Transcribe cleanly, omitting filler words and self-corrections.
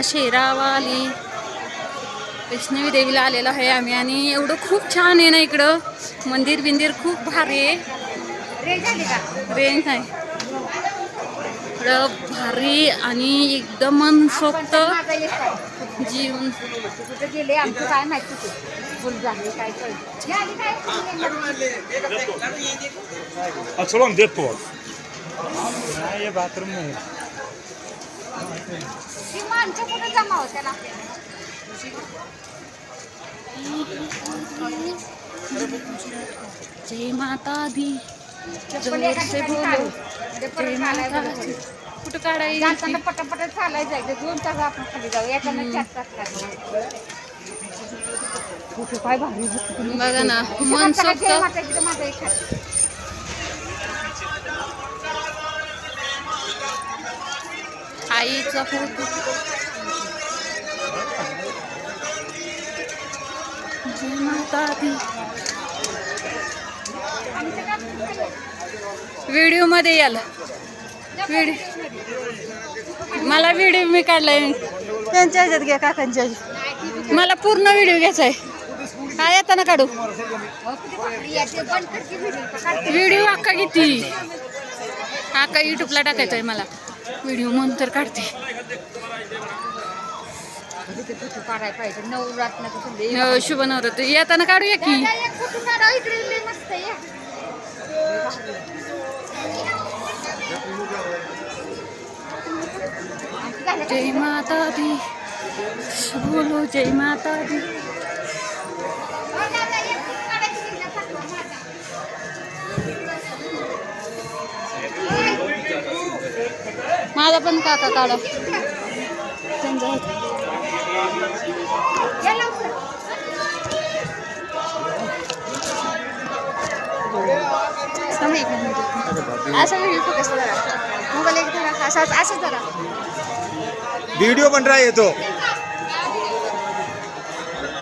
शेरावाली वैष्णवी देवीला आलेलो आहे आम्ही आणि एवढं खूप छान आहे ना इकडं. मंदिर बिंदिर खूप भारी आहे. रेंज आहे इकडं भारी आणि एकदम मनसोक्त जीवन. गेले आमचं काय माहिती फुल झाले काय चलो हम देखो ये बाथरूम में माणसं कुठे जमा होत्या ना. जय माता दी जोर से बोलो जय माता दी. कुठं काढायचं जाताना पटापट चालायचं जायचं 2 तास आपण खाली जाऊ एकाला 4 तास लागले. कुठे काय भारी बघा ना मनसोक्त आईचा फोटो. जय माता दी. व्हिडिओ मध्ये याला मला व्हिडिओ मी काढलाय त्यांच्या ह्याच्यात घ्या काकांच्या. मला पूर्ण व्हिडिओ घ्यायचा आहे. काय येताना काढू व्हिडिओ. अक्का किती अक्का युट्यूबला टाकायचा आहे मला व्हिडिओ म्हणून तर काढते. काढायला पाहिजे नवरात्र शुभ नवरात्र येताना काढूया की. जय माता दी बोलो जय माता दी. माझा पण काका काढा त्यांचा असं व्हिडिओ फोकस करा मोबाईल एक धरा असंच धरा. वीडियो बन रहा है ये तो